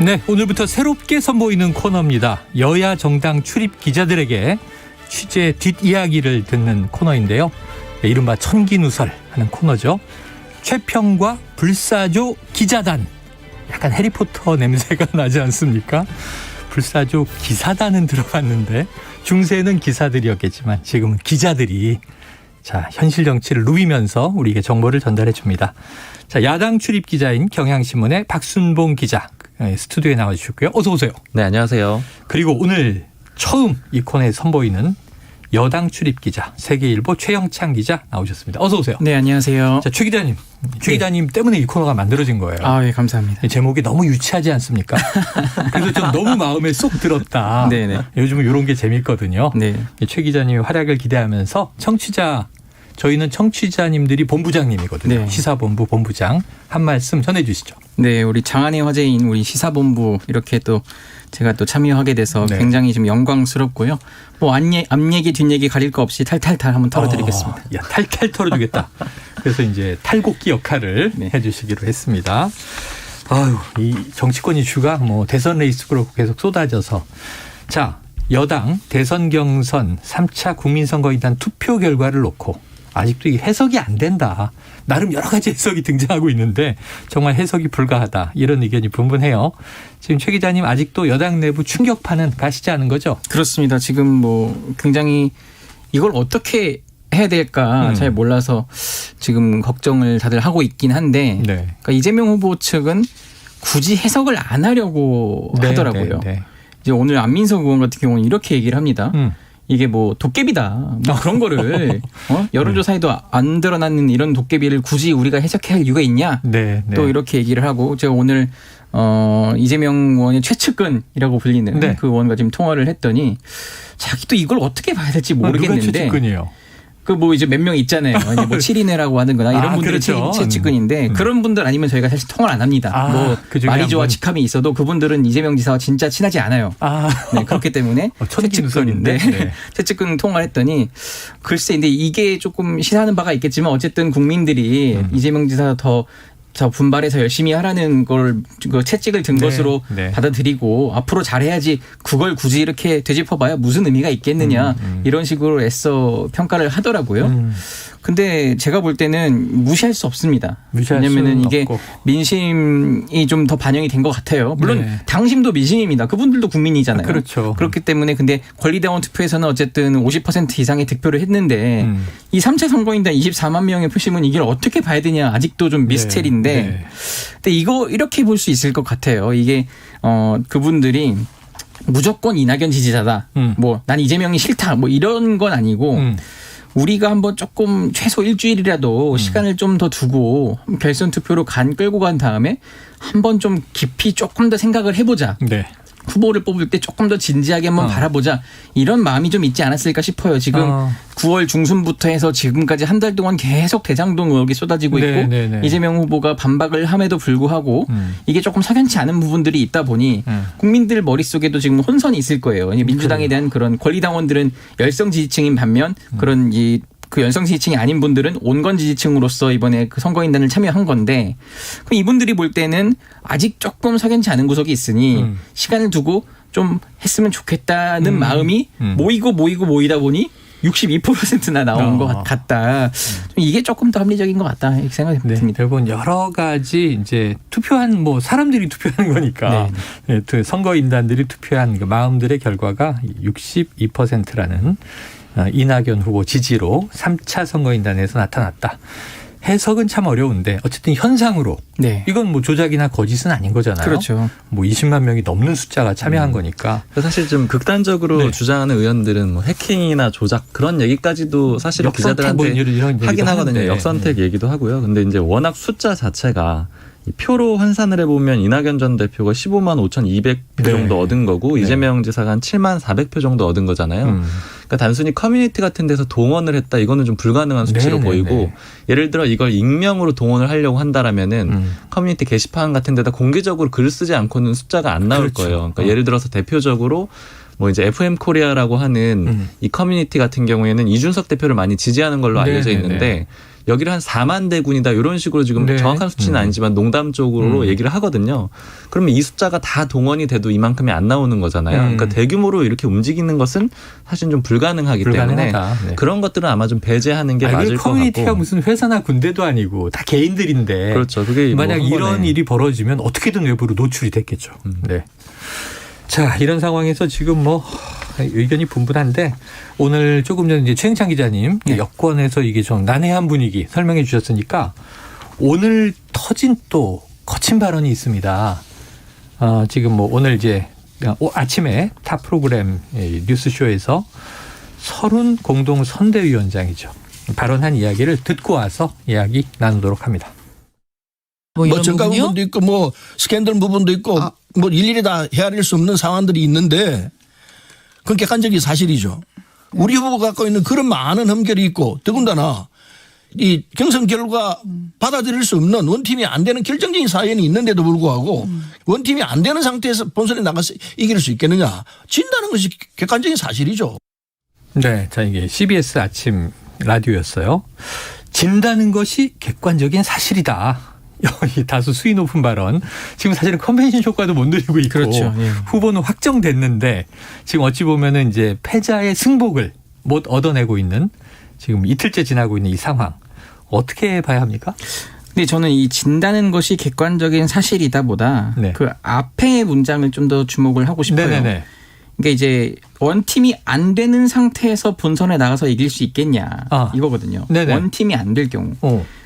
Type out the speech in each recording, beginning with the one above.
네, 오늘부터 새롭게 선보이는 코너입니다. 여야 정당 출입 기자들에게 취재 뒷이야기를 듣는 코너인데요. 네, 이른바 천기누설 하는 코너죠. 최평과 불사조 기자단. 약간 해리포터 냄새가 나지 않습니까? 불사조 기사단은 들어봤는데 중세는 기사들이었겠지만 지금은 기자들이 현실 정치를 누비면서 우리에게 정보를 전달해 줍니다. 야당 출입 기자인 경향신문의 박순봉 기자 스튜디오에 나와 주셨고요. 어서 오세요. 네, 안녕하세요. 그리고 오늘 처음 이 코너에 선보이는 여당 출입 기자 세계일보 최영찬 기자 나오셨습니다. 어서 오세요. 네, 안녕하세요. 최 기자님. 최 기자님 때문에 이 코너가 만들어진 거예요. 아, 예, 감사합니다. 제목이 너무 유치하지 않습니까? 그래서 좀 너무 마음에 쏙 들었다. 네네. 요즘은 이런 게 재밌거든요. 네. 최 기자님의 활약을 기대하면서 저희는 청취자님들이 본부장님이거든요. 네. 시사본부 본부장 한 말씀 전해주시죠. 네, 우리 장안의 화제인 우리 시사본부 이렇게 또 제가 또 참여하게 돼서 네. 굉장히 좀 영광스럽고요. 뭐 앞 얘기 뒷얘기 가릴 거 없이 탈탈탈 한번 털어드리겠습니다. 야, 탈탈 털어주겠다. 그래서 이제 탈곡기 역할을 네. 해주시기로 했습니다. 아유, 이 정치권 이슈가 뭐 대선 레이스로 계속 쏟아져서 여당 대선 경선 3차 국민선거인단 투표 결과를 놓고 아직도 이 해석이 안 된다. 나름 여러 가지 해석이 등장하고 있는데 정말 해석이 불가하다. 이런 의견이 분분해요. 지금 최 기자님 아직도 여당 내부 충격파는 가시지 않은 거죠? 그렇습니다. 지금 뭐 굉장히 이걸 어떻게 해야 될까 잘 몰라서 지금 걱정을 다들 하고 있긴 한데 네. 그러니까 이재명 후보 측은 굳이 해석을 안 하려고 하더라고요. 네. 이제 오늘 안민석 의원 같은 경우는 이렇게 얘기를 합니다. 이게 뭐 도깨비다. 뭐 그런 거를 여론조사에도 안 드러나는 이런 도깨비를 굳이 우리가 해석해야 할 이유가 있냐? 네. 또 이렇게 얘기를 하고 제가 오늘 이재명 의원의 최측근이라고 불리는 네. 그 의원과 지금 통화를 했더니 자기도 이걸 어떻게 봐야 될지 모르겠는데. 누가 최측근이에요? 그 뭐 이제 몇 명 있잖아요. 뭐 7인회라고 하는거나 이런 분들이 그렇죠. 최측근인데 그런 분들 아니면 저희가 사실 통화를 안 합니다. 뭐 마리조와 직함이 있어도 그분들은 이재명 지사와 진짜 친하지 않아요. 네, 그렇게 때문에 최측근인데 최측근 통화를 했더니 글쎄 근데 이게 조금 시사하는 바가 있겠지만 어쨌든 국민들이 이재명 지사 더 분발해서 열심히 하라는 걸 채찍을 든 것으로 받아들이고 앞으로 잘해야지 그걸 굳이 이렇게 되짚어봐야 무슨 의미가 있겠느냐 이런 식으로 애써 평가를 하더라고요. 근데 제가 볼 때는 무시할 수 없습니다. 왜냐하면 이게 없고. 민심이 좀 더 반영이 된 것 같아요. 물론 당심도 민심입니다. 그분들도 국민이잖아요. 그렇죠. 그렇기 때문에 근데 권리당원 투표에서는 어쨌든 50% 이상의 득표를 했는데 이 3차 선거인단 24만 명의 표심은 이걸 어떻게 봐야 되냐 아직도 좀 미스테리인데 근데 이거 이렇게 볼 수 있을 것 같아요. 이게 그분들이 무조건 이낙연 지지자다. 뭐 난 이재명이 싫다. 뭐 이런 건 아니고 우리가 한번 조금 최소 일주일이라도 시간을 좀 더 두고 결선 투표로 끌고 간 다음에 한번 좀 깊이 조금 더 생각을 해보자. 네. 후보를 뽑을 때 조금 더 진지하게 한번 바라보자. 이런 마음이 좀 있지 않았을까 싶어요. 지금 9월 중순부터 해서 지금까지 한 달 동안 계속 대장동 의혹이 쏟아지고 있고 이재명 후보가 반박을 함에도 불구하고 이게 조금 석연치 않은 부분들이 있다 보니 국민들 머릿속에도 지금 혼선이 있을 거예요. 민주당에 대한 그런 권리당원들은 열성 지지층인 반면 그런 그 열성 지지층이 아닌 분들은 온건 지지층으로서 이번에 그 선거인단을 참여한 건데 그럼 이분들이 볼 때는 아직 조금 석연치 않은 구석이 있으니 시간을 두고 좀 했으면 좋겠다는 마음이 모이다 보니 62%나 나온 것 같다. 이게 조금 더 합리적인 것 같다 이렇게 생각이 듭니다. 결국은 여러 가지 이제 투표한 사람들이 투표하는 거니까 선거인단들이 투표한 그 마음들의 결과가 62%라는 이낙연 후보 지지로 3차 선거인단에서 나타났다. 해석은 참 어려운데 어쨌든 현상으로 이건 뭐 조작이나 거짓은 아닌 거잖아요. 그렇죠. 뭐 20만 명이 넘는 숫자가 참여한 거니까. 사실 좀 극단적으로 주장하는 의원들은 뭐 해킹이나 조작 그런 얘기까지도 사실은 기자들한테 하긴 하거든요. 역선택 얘기도 하고요. 근데 이제 워낙 숫자 자체가 표로 환산을 해보면 이낙연 전 대표가 15만 5,200표 정도 얻은 거고 이재명 지사가 한 7만 400표 정도 얻은 거잖아요. 그러니까 단순히 커뮤니티 같은 데서 동원을 했다 이거는 좀 불가능한 수치로 보이고 예를 들어 이걸 익명으로 동원을 하려고 한다라면은 커뮤니티 게시판 같은 데다 공개적으로 글을 쓰지 않고는 숫자가 안 나올 거예요. 그러니까 예를 들어서 대표적으로 뭐 이제 FM 코리아라고 하는 이 커뮤니티 같은 경우에는 이준석 대표를 많이 지지하는 걸로 알려져 있는데 여기를 한 4만 대군이다 이런 식으로 지금 정확한 수치는 아니지만 농담적으로 얘기를 하거든요. 그러면 이 숫자가 다 동원이 돼도 이만큼이 안 나오는 거잖아요. 그러니까 대규모로 이렇게 움직이는 것은 사실 좀 불가능하기 때문에 그런 것들은 아마 좀 배제하는 게 맞을 것 같고. 커뮤니티가 무슨 회사나 군대도 아니고 다 개인들인데 그렇죠. 그게 만약 뭐 이런 일이 벌어지면 어떻게든 외부로 노출이 됐겠죠. 네. 자, 이런 상황에서 지금 뭐 의견이 분분한데 오늘 조금 전에 이제 최영찬 기자님 여권에서 이게 좀 난해한 분위기 설명해 주셨으니까 오늘 터진 또 거친 발언이 있습니다. 지금 뭐 오늘 이제 아침에 타 프로그램 뉴스쇼에서 서른 공동 선대위원장이죠. 발언한 이야기를 듣고 와서 이야기 나누도록 합니다. 뭐 정가 부분도 있고 뭐 스캔들 부분도 있고 뭐 일일이 다 헤아릴 수 없는 상황들이 있는데 그건 객관적인 사실이죠. 우리 후보가 갖고 있는 그런 많은 흠결이 있고 더군다나 이 경선 결과 받아들일 수 없는 원팀이 안 되는 결정적인 사연이 있는데도 불구하고 원팀이 안 되는 상태에서 본선에 나가서 이길 수 있겠느냐. 진다는 것이 객관적인 사실이죠. 네. 자, 이게 CBS 아침 라디오였어요. 진다는 것이 객관적인 사실이다. 이 다소 수위 높은 발언. 지금 사실은 컨벤션 효과도 못 누리고 있고 그렇죠. 예. 후보는 확정됐는데 지금 어찌 보면은 이제 패자의 승복을 못 얻어내고 있는 지금 이틀째 지나고 있는 이 상황 어떻게 봐야 합니까? 근데 저는 이 진다는 것이 객관적인 사실이다보다 그 앞에 문장을 좀 더 주목을 하고 싶어요. 네네네. 그러니까 이제 원팀이 안 되는 상태에서 본선에 나가서 이길 수 있겠냐 이거거든요. 네네. 원팀이 안 될 경우.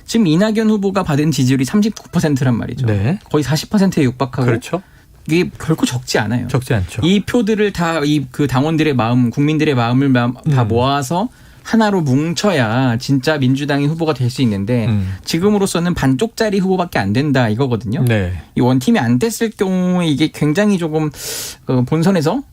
지금 이낙연 후보가 받은 지지율이 39%란 말이죠. 네. 거의 40%에 육박하고. 그렇죠. 이게 결코 적지 않아요. 적지 않죠. 이 표들을 다 이 그 당원들의 마음, 국민들의 마음을 다 모아서 하나로 뭉쳐야 진짜 민주당이 후보가 될 수 있는데 지금으로서는 반쪽짜리 후보밖에 안 된다 이거거든요. 네. 이 원팀이 안 됐을 경우에 이게 굉장히 조금 본선에서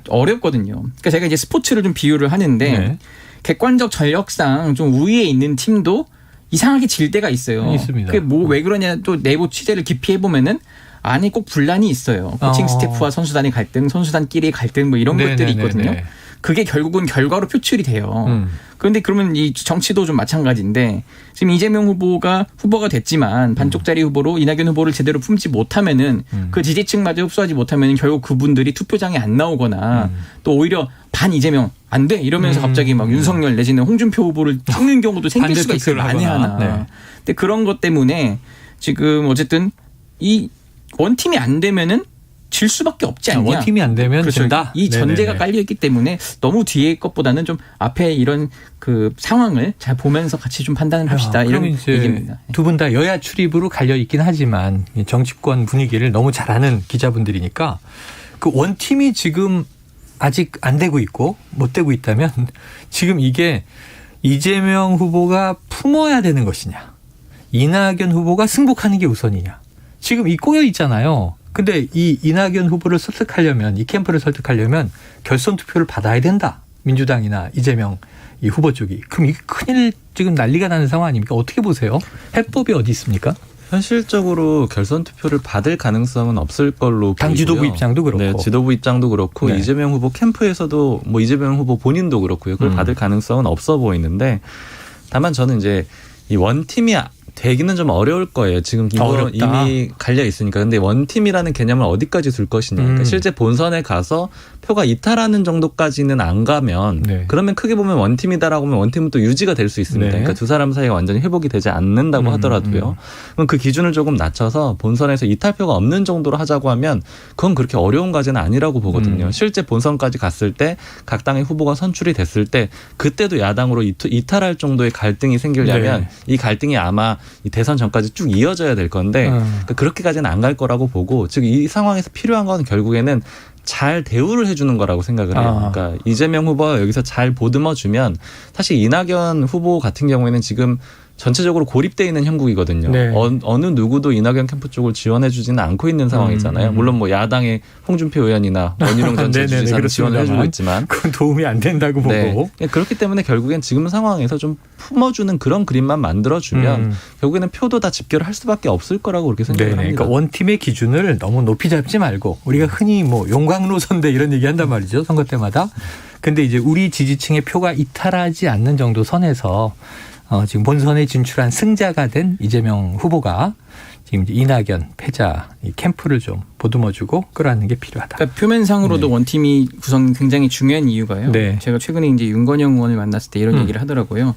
어렵거든요. 그러니까 제가 이제 스포츠를 좀 비유를 하는데 객관적 전력상 좀 우위에 있는 팀도 이상하게 질 때가 있어요. 있습니다. 그게 뭐 왜 그러냐 또 내부 취재를 깊이 해보면은 안에 꼭 분란이 있어요. 코칭 스태프와 선수단의 갈등, 선수단끼리 갈등 뭐 이런 것들이 있거든요. 그게 결국은 결과로 표출이 돼요. 그런데 그러면 이 정치도 좀 마찬가지인데 지금 이재명 후보가 됐지만 반쪽짜리 후보로 이낙연 후보를 제대로 품지 못하면은 그 지지층마저 흡수하지 못하면은 결국 그분들이 투표장에 안 나오거나 또 오히려 반 이재명 안 돼 이러면서 갑자기 막 윤석열 내지는 홍준표 후보를 찍는 경우도 생길 수가 있어요. 만에 하나. 근데 그런 것 때문에 지금 어쨌든 이 원팀이 안 되면은 질 수밖에 없지 않냐. 원팀이 안 되면 그렇죠. 된다. 이 전제가 깔려 있기 때문에 너무 뒤에 것보다는 좀 앞에 이런 그 상황을 잘 보면서 같이 좀 판단을 합시다. 이런 얘기입니다. 두 분 다 여야 출입으로 갈려 있긴 하지만 정치권 분위기를 너무 잘 아는 기자분들이니까 그 원팀이 지금 아직 안 되고 있고 못 되고 있다면 지금 이게 이재명 후보가 품어야 되는 것이냐, 이낙연 후보가 승복하는 게 우선이냐. 지금 이 꼬여 있잖아요. 근데 이 이낙연 후보를 설득하려면, 이 캠프를 설득하려면 결선 투표를 받아야 된다. 민주당이나 이재명 이 후보 쪽이. 그럼 이게 큰일 지금 난리가 나는 상황 아닙니까? 어떻게 보세요? 해법이 어디 있습니까? 현실적으로 결선 투표를 받을 가능성은 없을 걸로 당 보이고요. 지도부 입장도 그렇고. 네, 지도부 입장도 그렇고 이재명 후보 캠프에서도 뭐 이재명 후보 본인도 그렇고요. 그걸 받을 가능성은 없어 보이는데 다만 저는 이제 이 원팀이 되기는 좀 어려울 거예요. 지금 이미 갈려 있으니까. 근데 원팀이라는 개념을 어디까지 둘 것이냐. 그러니까 실제 본선에 가서 표가 이탈하는 정도까지는 안 가면 그러면 크게 보면 원팀이다라고 하면 원팀은 또 유지가 될 수 있습니다. 그러니까 두 사람 사이가 완전히 회복이 되지 않는다고 하더라도요. 그럼 그 기준을 조금 낮춰서 본선에서 이탈표가 없는 정도로 하자고 하면 그건 그렇게 어려운 과제는 아니라고 보거든요. 실제 본선까지 갔을 때 각 당의 후보가 선출이 됐을 때 그때도 야당으로 이탈할 정도의 갈등이 생기려면 이 갈등이 아마 이 대선 전까지 쭉 이어져야 될 건데 그러니까 그렇게까지는 안 갈 거라고 보고 즉 이 상황에서 필요한 건 결국에는 잘 대우를 해주는 거라고 생각을 해요. 그러니까 이재명 후보가 여기서 잘 보듬어 주면 사실 이낙연 후보 같은 경우에는 지금 전체적으로 고립되어 있는 형국이거든요. 네. 어느 누구도 이낙연 캠프 쪽을 지원해주지는 않고 있는 상황이잖아요. 물론 뭐 야당의 홍준표 의원이나 원희룡 전 제주지사는 지원을 해주고 있지만 그건 도움이 안 된다고 보고. 네. 그렇기 때문에 결국엔 지금 상황에서 좀 품어주는 그런 그림만 만들어주면 결국에는 표도 다 집결을 할 수밖에 없을 거라고 그렇게 생각을 합니다. 그러니까 원팀의 기준을 너무 높이 잡지 말고 우리가 흔히 뭐 용광로 선대 이런 얘기한단 말이죠. 선거 때마다. 근데 이제 우리 지지층의 표가 이탈하지 않는 정도 선에서 지금 본선에 진출한 승자가 된 이재명 후보가 지금 이제 이낙연 패자 이 캠프를 좀 보듬어주고 끌어안는 게 필요하다. 그러니까 표면상으로도 원팀이 구성이 굉장히 중요한 이유가요. 네. 제가 최근에 이제 윤건영 의원을 만났을 때 이런 얘기를 하더라고요.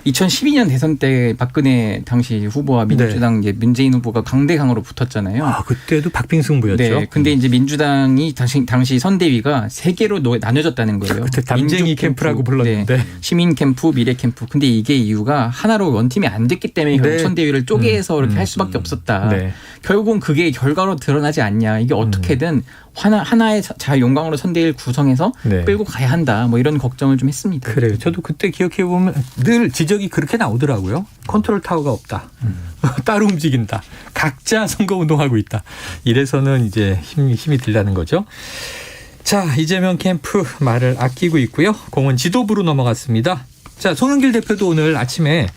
2012년 대선 때 박근혜 당시 후보와 민주당 이제 문재인 후보가 강대강으로 붙었잖아요. 아, 그때도 박빙승부였죠. 네. 근데 이제 민주당이 당시 선대위가 세 개로 나뉘어졌다는 거예요. 그때 담쟁이 캠프라고 불렀는데. 네. 시민 캠프, 미래 캠프. 근데 이게 이유가 하나로 원팀이 안 됐기 때문에 결국 선대위를 쪼개서 이렇게 할 수밖에 없었다. 네. 결국은 그게 결과로 드러나지 않냐. 이게 어떻게든 하나의 자용광으로 선대위를 구성해서 네. 끌고 가야 한다. 뭐 이런 걱정을 좀 했습니다. 그래요. 저도 그때 기억해 보면 늘 지적이 그렇게 나오더라고요. 컨트롤 타워가 없다. 따로 움직인다. 각자 선거운동하고 있다. 이래서는 이제 힘이 들라는 거죠. 자, 이재명 캠프 말을 아끼고 있고요. 공은 지도부로 넘어갔습니다. 자, 송영길 대표도 오늘 아침에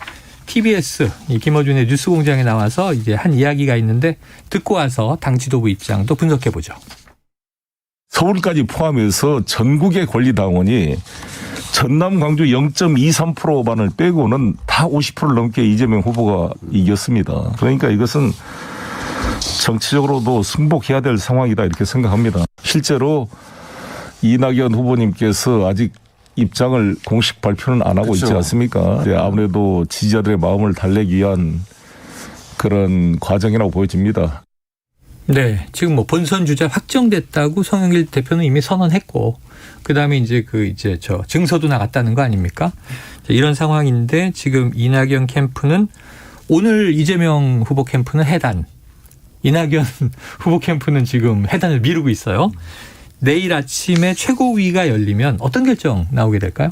TBS 이 김어준의 뉴스공장에 나와서 이제 한 이야기가 있는데 듣고 와서 당 지도부 입장도 분석해 보죠. 서울까지 포함해서 전국의 권리당원이 전남 광주 0.23%만을 빼고는 다 50%를 넘게 이재명 후보가 이겼습니다. 그러니까 이것은 정치적으로도 승복해야 될 상황이다 이렇게 생각합니다. 실제로 이낙연 후보님께서 아직 입장을 공식 발표는 안 하고 있지 않습니까? 아무래도 지지자들의 마음을 달래기 위한 그런 과정이라고 보여집니다. 네, 지금 뭐 본선 주자 확정됐다고 송영길 대표는 이미 선언했고, 그 다음에 이제 저 증서도 나갔다는 거 아닙니까? 이런 상황인데 지금 이낙연 캠프는 오늘 이재명 후보 캠프는 해단, 이낙연 후보 캠프는 지금 해단을 미루고 있어요. 내일 아침에 최고위가 열리면 어떤 결정 나오게 될까요?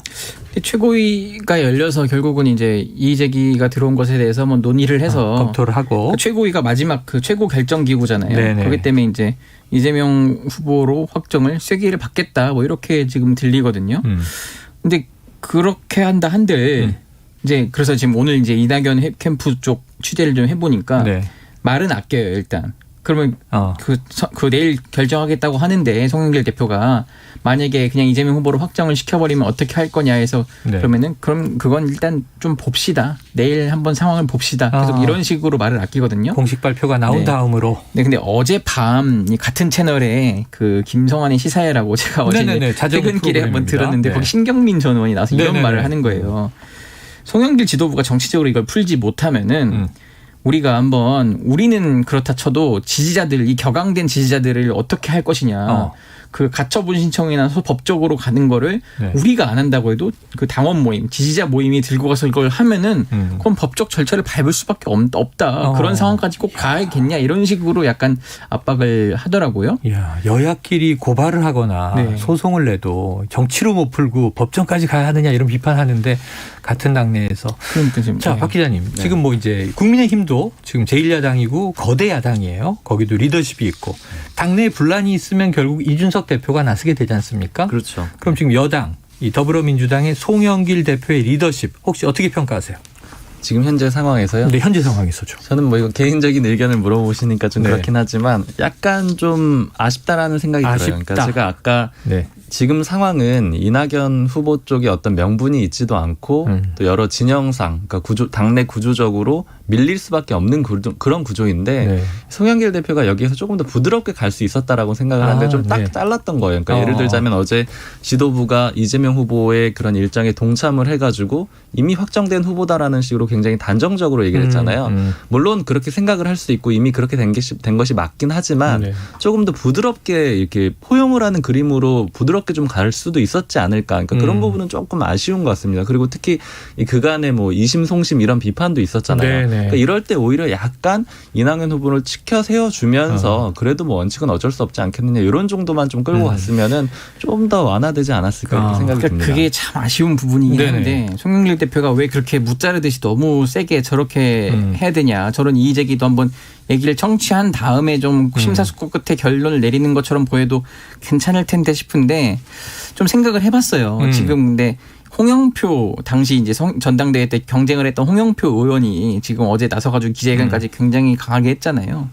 최고위가 열려서 결국은 이제 이의제기가 들어온 것에 대해서 뭐 논의를 해서 검토를 하고 그 최고위가 마지막 그 최고 결정 기구잖아요. 네네. 그렇기 때문에 이제 이재명 후보로 확정을 쐐기를 받겠다 뭐 이렇게 지금 들리거든요. 근데 그렇게 한다 한들 이제 그래서 지금 오늘 이제 이낙연 캠프 쪽 취재를 좀 해보니까 네. 말은 아껴요 일단. 그러면 그 내일 결정하겠다고 하는데 송영길 대표가 만약에 그냥 이재명 후보로 확정을 시켜버리면 어떻게 할 거냐 해서 네. 그럼 그건 일단 좀 봅시다. 내일 한번 상황을 봅시다. 계속 이런 식으로 말을 아끼거든요. 공식 발표가 나온 다음으로. 네, 근데 어젯밤 같은 채널에 그 김성환의 시사회라고 제가 어제 퇴근길에 한번 들었는데 네. 거기 신경민 전 의원이 나와서 이런 네네네. 말을 하는 거예요. 송영길 지도부가 정치적으로 이걸 풀지 못하면은 우리가 한번 우리는 그렇다 쳐도 지지자들 이 격앙된 지지자들을 어떻게 할 것이냐. 그 가처분 신청이나 법적으로 가는 거를 네. 우리가 안 한다고 해도 그 당원 모임, 지지자 모임이 들고 가서 이걸 하면은 그건 법적 절차를 밟을 수밖에 없다. 그런 상황까지 꼭 가야겠냐 이런 식으로 약간 압박을 하더라고요. 이야, 여야끼리 고발을 하거나 네. 소송을 내도 정치로 못 풀고 법정까지 가야 하느냐 이런 비판하는데 같은 당내에서. 그러니까 지금 자, 박 기자님. 지금 뭐 이제 국민의힘도 지금 제1야당이고 거대 야당이에요. 거기도 리더십이 있고 당내에 분란이 있으면 결국 이준석 대표가 나서게 되지 않습니까? 그렇죠. 그럼 지금 여당, 이 더불어민주당의 송영길 대표의 리더십 혹시 어떻게 평가하세요? 지금 현재 상황에서요? 네, 현재 상황에서죠. 저는 뭐 이거 개인적인 의견을 물어보시니까 좀 네. 그렇긴 하지만 약간 좀 아쉽다라는 생각이 들어요. 그러니까 제가 아까 네. 지금 상황은 이낙연 후보 쪽에 어떤 명분이 있지도 않고 또 여러 진영상, 그러니까 당내 구조적으로 밀릴 수밖에 없는 그런 구조인데 네. 송영길 대표가 여기에서 조금 더 부드럽게 갈 수 있었다라고 생각을 하는데 좀 딱 네. 잘랐던 거예요. 그러니까 예를 들자면 어제 지도부가 이재명 후보의 그런 일정에 동참을 해가지고 이미 확정된 후보다라는 식으로 굉장히 단정적으로 얘기를 했잖아요. 물론 그렇게 생각을 할 수 있고 이미 그렇게 된 것이 맞긴 하지만 네. 조금 더 부드럽게 이렇게 포용을 하는 그림으로 부드럽게 좀 갈 수도 있었지 않을까. 그러니까 그런 부분은 조금 아쉬운 것 같습니다. 그리고 특히 이 그간에 뭐 이심송심 이런 비판도 있었잖아요. 네네. 그러니까 이럴 때 오히려 약간 이낙연 후보를 치켜 세워주면서 그래도 뭐 원칙은 어쩔 수 없지 않겠느냐 이런 정도만 좀 끌고 갔으면은 좀 더 완화되지 않았을까 이렇게 생각이 듭니다. 그게 참 아쉬운 부분이긴 네네. 한데 송영길 대표가 왜 그렇게 무자르듯이 너무 너무 세게 저렇게 해야 되냐. 저런 이의 제기도 한번 얘기를 청취한 다음에 좀 심사숙고 끝에 결론을 내리는 것처럼 보여도 괜찮을 텐데 싶은데 좀 생각을 해봤어요. 지금 근데 홍영표 당시 이제 전당대회 때 경쟁을 했던 홍영표 의원이 지금 어제 나서가지고 기자회견까지 굉장히 강하게 했잖아요.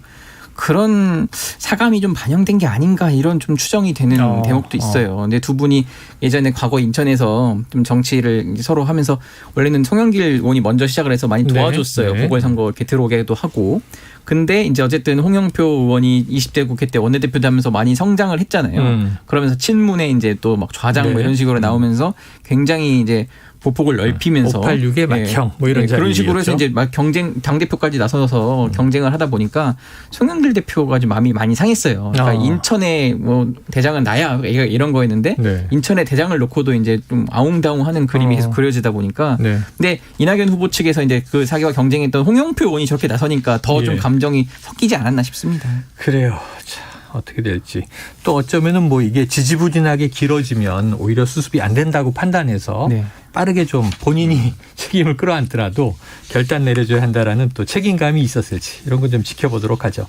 그런 사감이 좀 반영된 게 아닌가 이런 좀 추정이 되는 대목도 있어요. 근데 두 분이 예전에 과거 인천에서 좀 정치를 서로 하면서 원래는 송영길 의원이 먼저 시작을 해서 많이 도와줬어요. 네. 보궐선거 이렇게 들어오게도 하고. 근데 이제 어쨌든 홍영표 의원이 20대 국회 때 원내대표 되면서 많이 성장을 했잖아요. 그러면서 친문에 이제 또 막 좌장 뭐 이런 식으로 나오면서 굉장히 이제 보폭을 넓히면서 586의 막형 뭐 이런 그런 식으로 해서 이제 막 경쟁 당대표까지 나서서 경쟁을 하다 보니까 송영길 대표가 좀 마음이 많이 상했어요. 그러니까 인천에 뭐 대장은 나야 이런 거였는데 인천에 대장을 놓고도 이제 좀 아웅다웅하는 그림이 계속 그려지다 보니까 근데 이낙연 후보 측에서 이제 그 자기와 경쟁했던 홍영표 의원이 저렇게 나서니까 더 좀 감정이 섞이지 않았나 싶습니다. 그래요. 자, 어떻게 될지. 또 어쩌면은 뭐 이게 지지부진하게 길어지면 오히려 수습이 안 된다고 판단해서 빠르게 좀 본인이 책임을 끌어안더라도 결단 내려줘야 한다라는 또 책임감이 있었을지 이런 건 좀 지켜보도록 하죠.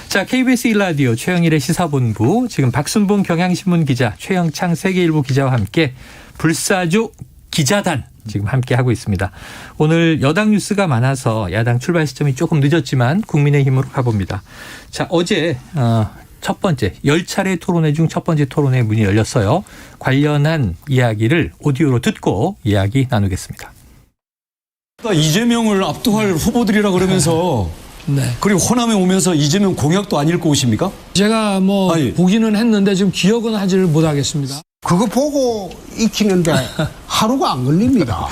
자, KBS 1라디오 최영일의 시사본부 지금 박순봉 경향신문 기자 최영창 세계일보 기자와 함께 불사조 기자단 지금 함께 하고 있습니다. 오늘 여당 뉴스가 많아서 야당 출발 시점이 조금 늦었지만 국민의힘으로 가봅니다. 자, 어제 첫 번째 10차례 토론회 중 첫 번째 토론회 문이 열렸어요. 관련한 이야기를 오디오로 듣고 이야기 나누겠습니다. 이재명을 압도할 후보들이라 그러면서 그리고 호남에 오면서 이재명 공약도 안 읽고 오십니까? 제가 뭐 보기는 했는데 지금 기억은 하지를 못하겠습니다. 그거 보고 익히는데 하루가 안 걸립니다.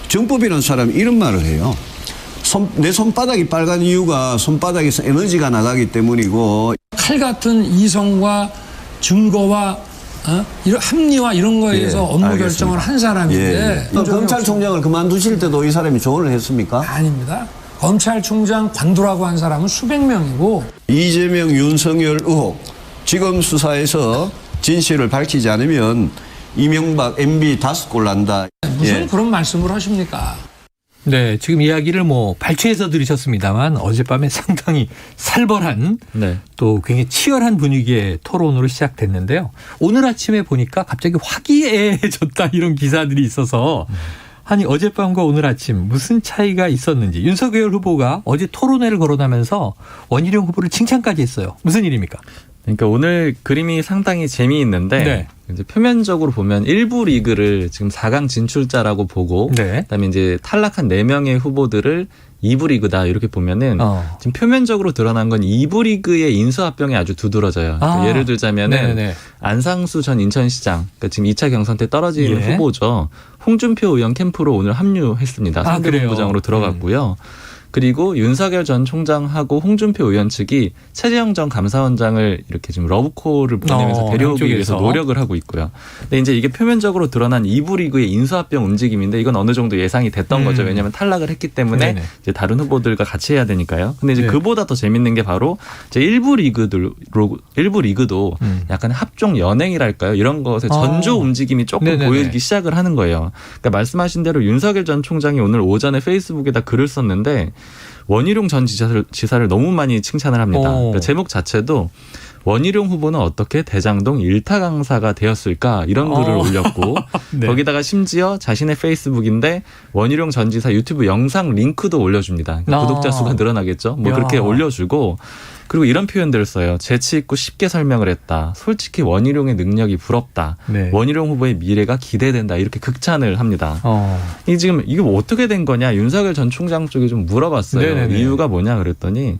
정법이라는 사람이 이런 말을 해요. 내 손바닥이 빨간 이유가 손바닥에서 에너지가 나가기 때문이고 칼 같은 이성과 증거와 이런 합리화 이런 거에 의해서 업무 알겠습니다. 결정을 한 사람인데 검찰총장을 그만두실 때도 이 사람이 조언을 했습니까? 아닙니다. 검찰총장 관두라고 한 사람은 수백 명이고 이재명 윤석열 의혹 지금 수사에서 진실을 밝히지 않으면 이명박 MB 5골 난다. 무슨 그런 말씀을 하십니까? 네, 지금 이야기를 뭐 발췌해서 들으셨습니다만 어젯밤에 상당히 살벌한 또 굉장히 치열한 분위기의 토론으로 시작됐는데요. 오늘 아침에 보니까 갑자기 화기애애해졌다 이런 기사들이 있어서 아니 어젯밤과 오늘 아침 무슨 차이가 있었는지 윤석열 후보가 어제 토론회를 거론하면서 원희룡 후보를 칭찬까지 했어요. 무슨 일입니까? 그러니까 오늘 그림이 상당히 재미있는데 이제 표면적으로 보면 1부 리그를 지금 4강 진출자라고 보고 그다음에 이제 탈락한 4명의 후보들을 2부 리그다 이렇게 보면은 지금 표면적으로 드러난 건 2부 리그의 인수합병이 아주 두드러져요. 그러니까 예를 들자면은 안상수 전 인천시장 그러니까 지금 2차 경선 때 떨어진 후보죠. 홍준표 의원 캠프로 오늘 합류했습니다. 상대본부장으로 들어갔고요. 그리고 윤석열 전 총장하고 홍준표 의원 측이 최재형 전 감사원장을 이렇게 지금 러브콜을 보내면서 데려오기 위해서 노력을 하고 있고요. 근데 이제 이게 표면적으로 드러난 2부 리그의 인수합병 움직임인데 이건 어느 정도 예상이 됐던 거죠. 왜냐하면 탈락을 했기 때문에 이제 다른 후보들과 같이 해야 되니까요. 근데 이제 그보다 더 재밌는 게 바로 이제 일부 리그도 약간 합종 연행이랄까요? 이런 것의 전조 움직임이 조금 보이기 시작을 하는 거예요. 그러니까 말씀하신 대로 윤석열 전 총장이 오늘 오전에 페이스북에다 글을 썼는데 원희룡 전 지사를 너무 많이 칭찬을 합니다. 그러니까 제목 자체도 원희룡 후보는 어떻게 대장동 일타 강사가 되었을까 이런 글을 올렸고 거기다가 심지어 자신의 페이스북인데 원희룡 전 지사 유튜브 영상 링크도 올려줍니다. 그러니까 구독자 수가 늘어나겠죠. 뭐 그렇게 올려주고 그리고 이런 표현들을 써요. 재치 있고 쉽게 설명을 했다. 솔직히 원희룡의 능력이 부럽다. 원희룡 후보의 미래가 기대된다. 이렇게 극찬을 합니다. 이게 지금 이게 뭐 어떻게 된 거냐 윤석열 전 총장 쪽에 좀 물어봤어요. 이유가 뭐냐 그랬더니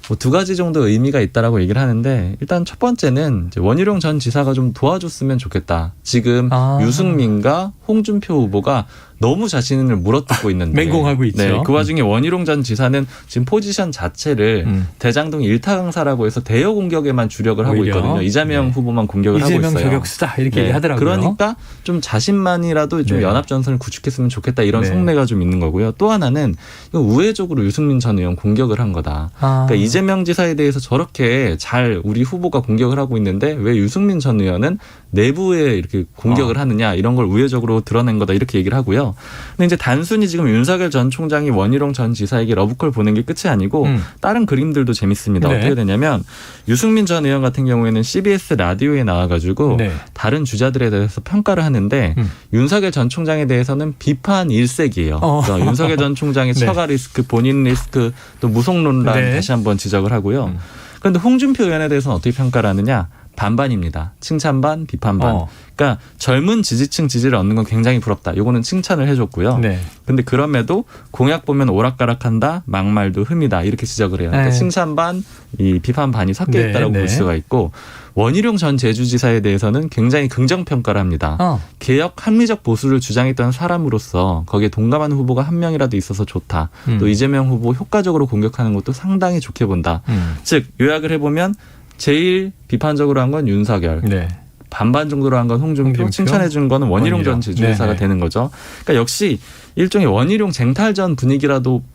뭐 2가지 정도 의미가 있다라고 얘기를 하는데 일단 첫 번째는 이제 원희룡 전 지사가 좀 도와줬으면 좋겠다. 지금 유승민과 홍준표 후보가 너무 자신을 물어뜯고 있는데 맹공하고 있죠. 그 와중에 원희룡 전 지사는 지금 포지션 자체를 대장동 일타 강사라고 해서 대여 공격에만 주력을 하고 있거든요. 이재명 후보만 공격을 하고 있어요. 이재명 저격수다 이렇게 얘기하더라고요. 그러니까 좀 자신만이라도 좀 연합 전선을 구축했으면 좋겠다 이런 속내가 좀 있는 거고요. 또 하나는 이거 우회적으로 유승민 전 의원 공격을 한 거다. 그러니까 이재명 지사에 대해서 저렇게 잘 우리 후보가 공격을 하고 있는데 왜 유승민 전 의원은 내부에 이렇게 공격을 하느냐 이런 걸 우회적으로 드러낸 거다 이렇게 얘기를 하고요. 거죠. 근데 이제 단순히 지금 윤석열 전 총장이 원희룡 전 지사에게 러브콜 보낸 게 끝이 아니고 다른 그림들도 재밌습니다. 네. 어떻게 되냐면 유승민 전 의원 같은 경우에는 CBS 라디오에 나와가지고 네. 다른 주자들에 대해서 평가를 하는데 윤석열 전 총장에 대해서는 비판 일색이에요. 그러니까 윤석열 전 총장의 네. 처가 리스크, 본인 리스크, 또 무속 논란 네. 다시 한번 지적을 하고요. 그런데 홍준표 의원에 대해서는 어떻게 평가를 하느냐? 반반입니다. 칭찬 반, 비판 반. 그러니까 젊은 지지층 지지를 얻는 건 굉장히 부럽다. 요거는 칭찬을 해줬고요. 네. 근데 그럼에도 공약 보면 오락가락한다, 막말도 흠이다 이렇게 지적을 해요. 그러니까 네. 칭찬 반, 이 비판 반이 섞여 네, 있다라고 네. 볼 수가 있고 원희룡 전 제주지사에 대해서는 굉장히 긍정 평가를 합니다. 개혁 합리적 보수를 주장했던 사람으로서 거기에 동감하는 후보가 한 명이라도 있어서 좋다. 또 이재명 후보 효과적으로 공격하는 것도 상당히 좋게 본다. 즉 요약을 해보면 제일 비판적으로 한 건 윤석열. 네. 반반 정도로 한 건 홍준표, 칭찬해 준 거는 원희룡 전 제주지사가 되는 거죠. 그러니까 역시 일종의 원희룡 쟁탈전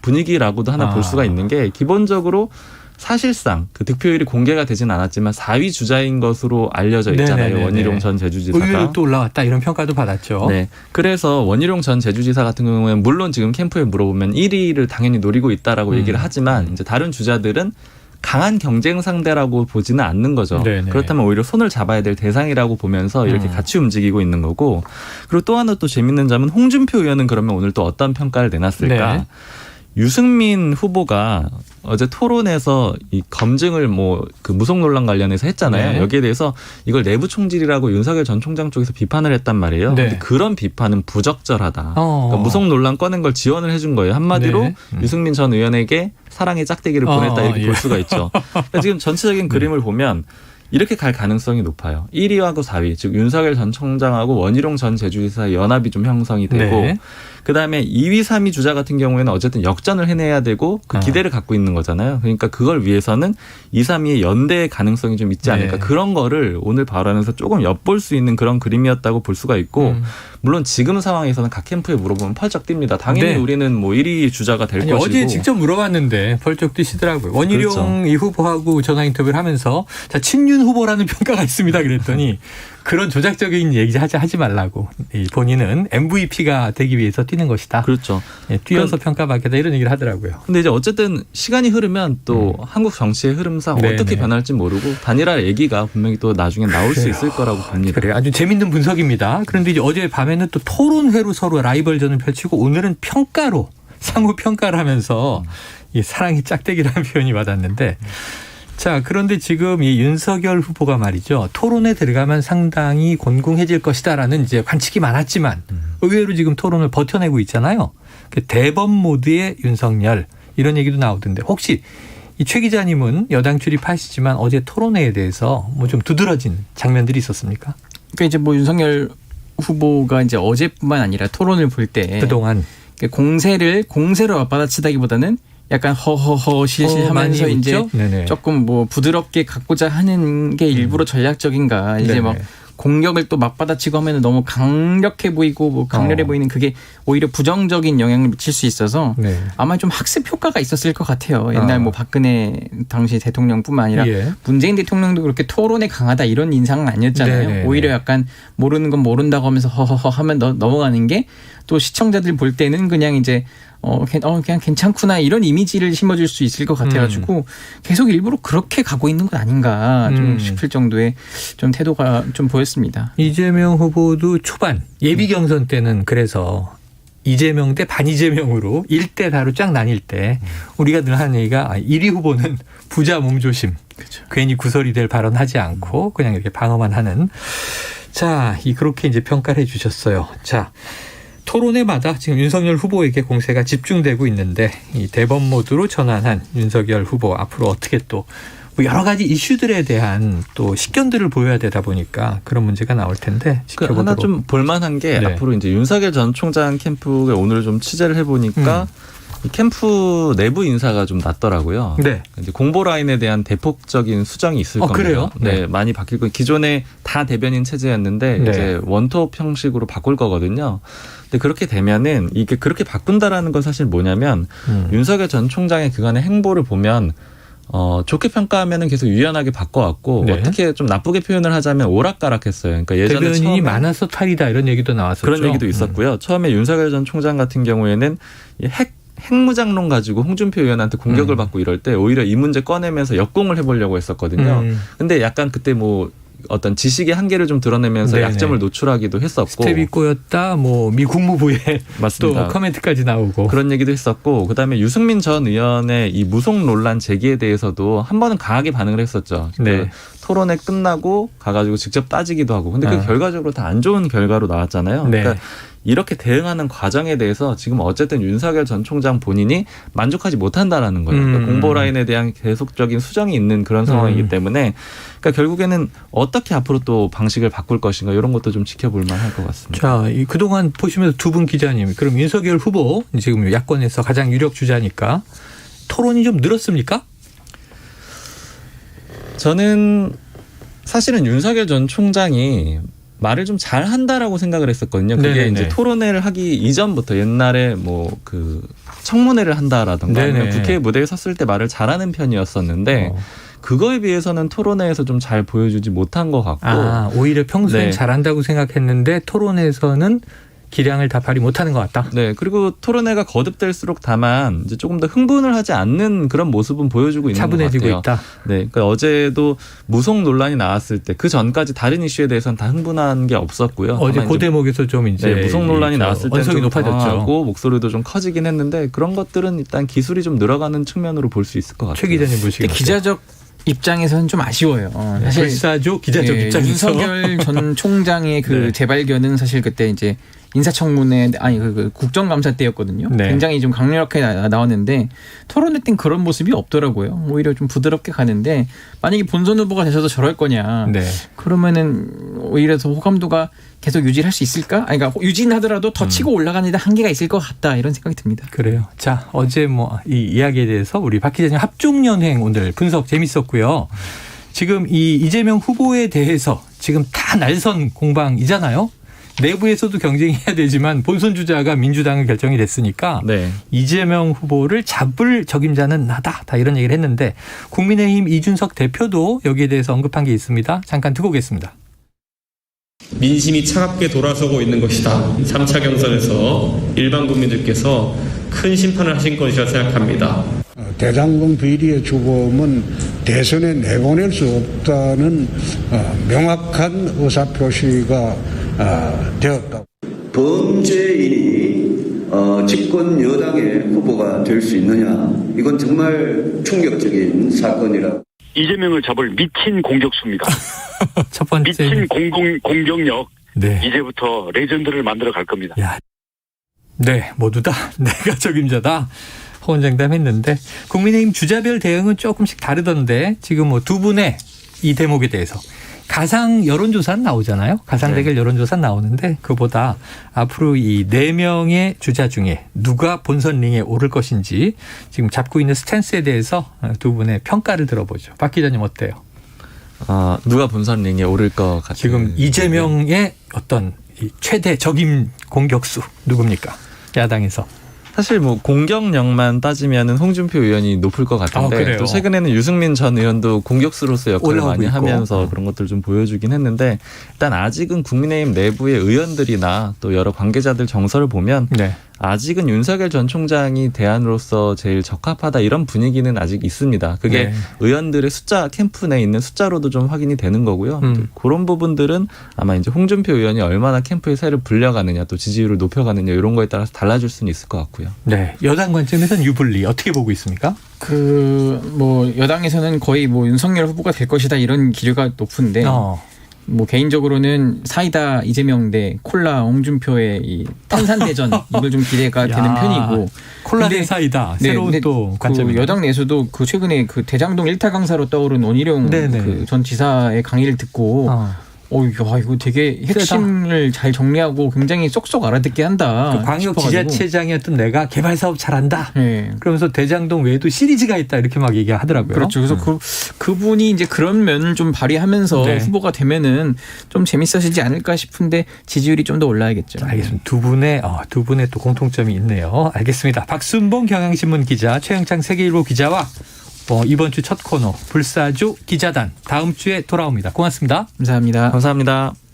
분위기라고도 하나 볼 수가 있는 게 기본적으로 사실상 그 득표율이 공개가 되진 않았지만 4위 주자인 것으로 알려져 있잖아요. 네네네네. 원희룡 전 제주지사가. 의외로 또 올라왔다 이런 평가도 받았죠. 네. 그래서 원희룡 전 제주지사 같은 경우에는 물론 지금 캠프에 물어보면 1위를 당연히 노리고 있다라고 얘기를 하지만 이제 다른 주자들은 강한 경쟁 상대라고 보지는 않는 거죠. 네네. 그렇다면 오히려 손을 잡아야 될 대상이라고 보면서 이렇게 같이 움직이고 있는 거고. 그리고 또 하나 또 재밌는 점은 홍준표 의원은 그러면 오늘 또 어떤 평가를 내놨을까. 네. 유승민 후보가 어제 토론에서 이 검증을 그 무속 논란 관련해서 했잖아요. 네. 여기에 대해서 이걸 내부 총질이라고 윤석열 전 총장 쪽에서 비판을 했단 말이에요. 네. 근데 그런 비판은 부적절하다. 그러니까 무속 논란 꺼낸 걸 지원을 해준 거예요. 한마디로 네. 유승민 전 의원에게 사랑의 짝대기를 보냈다 이렇게 볼 수가 있죠. 그러니까 지금 전체적인 그림을 보면 이렇게 갈 가능성이 높아요. 1위하고 4위, 즉 윤석열 전 총장하고 원희룡 전 제주지사의 연합이 좀 형성이 되고 네. 그다음에 2위, 3위 주자 같은 경우에는 어쨌든 역전을 해내야 되고 그 기대를 갖고 있는 거잖아요. 그러니까 그걸 위해서는 2, 3위의 연대의 가능성이 좀 있지 않을까. 네. 그런 거를 오늘 발언에서 조금 엿볼 수 있는 그런 그림이었다고 볼 수가 있고 물론 지금 상황에서는 각 캠프에 물어보면 펄쩍 뜁니다. 당연히 네. 우리는 1위 주자가 될 것이고. 어제 직접 물어봤는데 펄쩍 뛰시더라고요. 원희룡 그렇죠. 이 후보하고 전화 인터뷰를 하면서 자 친윤 후보라는 평가가 있습니다. 그랬더니 그런 조작적인 얘기 하지 말라고. 본인은 MVP가 되기 위해서 뛰는 것이다. 그렇죠. 뛰어서 평가받겠다 이런 얘기를 하더라고요. 근데 이제 어쨌든 시간이 흐르면 또 한국 정치의 흐름상 네네. 어떻게 변할지 모르고 단일화 얘기가 분명히 또 나중에 나올 수 있을 거라고 봅니다. 그래요. 아주 재밌는 분석입니다. 그런데 이제 어제 밤에는 또 토론회로 서로 라이벌전을 펼치고 오늘은 평가로 상호 평가를 하면서 이 사랑의 짝대기라는 표현이 받았는데 자, 그런데 지금 이 윤석열 후보가 말이죠. 토론에 들어가면 상당히 곤궁해질 것이다라는 이제 관측이 많았지만 의외로 지금 토론을 버텨내고 있잖아요. 대범 모드의 윤석열 이런 얘기도 나오던데 혹시 이 최 기자님은 여당 출입하시지만 어제 토론회에 대해서 뭐 좀 두드러진 장면들이 있었습니까? 그러니까 이제 공세를 후보가 이제 어제뿐만 아니라 토론을 볼 때 그동안 공세로 맞받아치다기보다는 약간 허허허 실실하면서 많이 이제 웃죠? 네네. 조금 부드럽게 갖고자 하는 게 일부러 전략적인가 이제 네네. 공격을 또 맞받아치고 하면 너무 강력해 보이고 강렬해 보이는 그게 오히려 부정적인 영향을 미칠 수 있어서 네. 아마 좀 학습 효과가 있었을 것 같아요. 옛날 박근혜 당시 대통령뿐만 아니라 예. 문재인 대통령도 그렇게 토론에 강하다 이런 인상은 아니었잖아요. 네네네. 오히려 약간 모르는 건 모른다고 하면서 허허허 하면 넘어가는 게 또 시청자들 볼 때는 그냥 이제 그냥 괜찮구나 이런 이미지를 심어줄 수 있을 것 같아가지고 계속 일부러 그렇게 가고 있는 것 아닌가 좀 싶을 정도의 좀 태도가 좀 보였습니다. 이재명 후보도 초반 예비 경선 때는 그래서 이재명 대 반이재명으로 1대 다로 쫙 나뉠 때 우리가 늘 하는 얘기가 1위 후보는 부자 몸조심. 그렇죠. 괜히 구설이 될 발언하지 않고 그냥 이렇게 방어만 하는. 자, 그렇게 이제 평가를 해 주셨어요. 자, 토론회마다 지금 윤석열 후보에게 공세가 집중되고 있는데 이 대범 모드로 전환한 윤석열 후보 앞으로 어떻게 또 여러 가지 이슈들에 대한 또 식견들을 보여야 되다 보니까 그런 문제가 나올 텐데 지켜보도록. 하나 좀 볼만한 게 네. 앞으로 이제 윤석열 전 총장 캠프에 오늘 좀 취재를 해보니까 이 캠프 내부 인사가 좀 낮더라고요. 네. 이제 공보 라인에 대한 대폭적인 수정이 있을 겁니다. 그래요? 네, 네. 많이 바뀌고 기존에 다 대변인 체제였는데 네. 이제 원톱 형식으로 바꿀 거거든요. 근데 그렇게 되면은 이게 그렇게 바꾼다라는 건 사실 뭐냐면 윤석열 전 총장의 그간의 행보를 보면 좋게 평가하면은 계속 유연하게 바꿔왔고 네. 어떻게 좀 나쁘게 표현을 하자면 오락가락했어요. 그러니까 예전에 대변인이 많아서 탈이다 이런 얘기도 나왔었죠. 그런 얘기도 있었고요. 처음에 윤석열 전 총장 같은 경우에는 이 핵무장론 가지고 홍준표 의원한테 공격을 받고 이럴 때 오히려 이 문제 꺼내면서 역공을 해보려고 했었거든요. 근데 약간 그때 뭐 어떤 지식의 한계를 좀 드러내면서 네네. 약점을 노출하기도 했었고 스텝이 꼬였다. 뭐 미 국무부에 맞습니다. 또 코멘트까지 나오고 그런 얘기도 했었고 그다음에 유승민 전 의원의 이 무속 논란 제기에 대해서도 한 번은 강하게 반응을 했었죠. 네. 토론회 끝나고 가가지고 직접 따지기도 하고 근데 그 결과적으로 다 안 좋은 결과로 나왔잖아요. 네. 그러니까 이렇게 대응하는 과정에 대해서 지금 어쨌든 윤석열 전 총장 본인이 만족하지 못한다라는 거예요. 그러니까 공보 라인에 대한 계속적인 수정이 있는 그런 상황이기 때문에 그러니까 결국에는 어떻게 앞으로 또 방식을 바꿀 것인가 이런 것도 좀 지켜볼 만할 것 같습니다. 자, 그동안 보시면서 두 분 기자님, 그럼 윤석열 후보 지금 야권에서 가장 유력 주자니까 토론이 좀 늘었습니까? 저는 사실은 윤석열 전 총장이 말을 좀 잘한다라고 생각을 했었거든요. 그게 네네네. 이제 토론회를 하기 이전부터 옛날에 뭐 그 청문회를 한다라든가 아니면 국회 무대에 섰을 때 말을 잘하는 편이었었는데 그거에 비해서는 토론회에서 좀 잘 보여주지 못한 것 같고 오히려 평소엔 네. 잘한다고 생각했는데 토론에서는 기량을 다 발휘 못하는 것 같다. 네, 그리고 토론회가 거듭될수록 다만 이제 조금 더 흥분을 하지 않는 그런 모습은 보여주고 있는 것 차분해지고 같아요. 있다. 네, 그러니까 어제도 무속 논란이 나왔을 때 그 전까지 다른 이슈에 대해서는 다 흥분한 게 없었고요. 어제 다만 그 이제 대목에서 좀 이제 무속 논란이 나왔을 때 언성이 좀 높아졌죠. 당황하고 목소리도 좀 커지긴 했는데 그런 것들은 일단 기술이 좀 늘어가는 측면으로 볼 수 있을 것 같아요. 최 기자님 보시기에 기자적 입장에서는 좀 아쉬워요. 사실 불사조 기자적 입장에서 윤석열 전 총장의 그 네. 재발견은 사실 그때 이제 인사청문회 아니 그 국정감사 때였거든요. 네. 굉장히 좀 강력하게 나왔는데 토론회 땐 그런 모습이 없더라고요. 오히려 좀 부드럽게 가는데 만약에 본선 후보가 되셔도 저럴 거냐? 네. 그러면은 오히려 더 호감도가 계속 유지할 수 있을까? 아니, 그러니까 유지는 하더라도 더 치고 올라가는 데 한계가 있을 것 같다 이런 생각이 듭니다. 그래요. 자, 어제 뭐 이 이야기에 대해서 우리 박 기자님 합종연행 오늘 분석 재밌었고요. 지금 이 이재명 후보에 대해서 지금 다 날선 공방이잖아요. 내부에서도 경쟁해야 되지만 본선 주자가 민주당은 결정이 됐으니까 네. 이재명 후보를 잡을 적임자는 나다. 다 이런 얘기를 했는데 국민의힘 이준석 대표도 여기에 대해서 언급한 게 있습니다. 잠깐 듣고 오겠습니다. 민심이 차갑게 돌아서고 있는 것이다. 3차 경선에서 일반 국민들께서 큰 심판을 하신 것이라 생각합니다. 대장동 비리의 주범은 대선에 내보낼 수 없다는 명확한 의사표시가 되었다. 범죄인이 집권 여당의 후보가 될 수 있느냐? 이건 정말 충격적인 사건이라. 이재명을 잡을 미친 공격수입니다. 첫 번째 미친 공격력. 네. 이제부터 레전드를 만들어 갈 겁니다. 야. 네, 모두 다 내가 적임자다. 호언장담했는데 국민의힘 주자별 대응은 조금씩 다르던데 지금 뭐 두 분의 이 대목에 대해서 가상 여론조사는 나오잖아요. 가상 대결 여론조사 나오는데 그보다 앞으로 이 4명의 주자 중에 누가 본선 링에 오를 것인지 지금 잡고 있는 스탠스에 대해서 두 분의 평가를 들어보죠. 박 기자님 어때요? 누가 본선 링에 오를 것 같아요. 지금 이재명의 어떤 이 최대 적임 공격수 누굽니까? 야당에서. 사실 뭐 공격력만 따지면은 홍준표 의원이 높을 것 같은데 또 최근에는 유승민 전 의원도 공격수로서 역할을 많이 있고. 하면서 그런 것들을 좀 보여주긴 했는데 일단 아직은 국민의힘 내부의 의원들이나 또 여러 관계자들 정서를 보면 네. 아직은 윤석열 전 총장이 대안으로서 제일 적합하다 이런 분위기는 아직 있습니다. 그게 네. 의원들의 숫자 캠프 내에 있는 숫자로도 좀 확인이 되는 거고요. 그런 부분들은 아마 이제 홍준표 의원이 얼마나 캠프의 세를 불려가느냐 또 지지율을 높여가느냐 이런 거에 따라서 달라질 수는 있을 것 같고요. 네, 여당 관점에서는 유불리 어떻게 보고 있습니까? 뭐 여당에서는 거의 뭐 윤석열 후보가 될 것이다 이런 기류가 높은데 뭐 개인적으로는 사이다 이재명 대 콜라 홍준표의 이 탄산대전 이걸 좀 기대가 되는 편이고 콜라 대 사이다 새로운 또 관점이 그 여당 내에서도 그 최근에 그 대장동 일타 강사로 떠오른 원희룡 그 전 지사의 강의를 듣고 야, 이거 되게 핵심을 잘 정리하고 굉장히 쏙쏙 알아듣게 한다. 그 광역 지자체장이었던 내가 개발 사업 잘한다. 네. 그러면서 대장동 외에도 시리즈가 있다 이렇게 막 얘기하더라고요. 그렇죠. 그래서 그분이 이제 그런 면을 좀 발휘하면서 후보가 되면은 좀 재밌어지지 않을까 싶은데 지지율이 좀 더 올라야겠죠. 알겠습니다. 두 분의 또 공통점이 있네요. 알겠습니다. 박순봉 경향신문 기자, 최영창 세계일보 기자와 이번 주 첫 코너 불사조 기자단 다음 주에 돌아옵니다. 고맙습니다. 감사합니다. 감사합니다.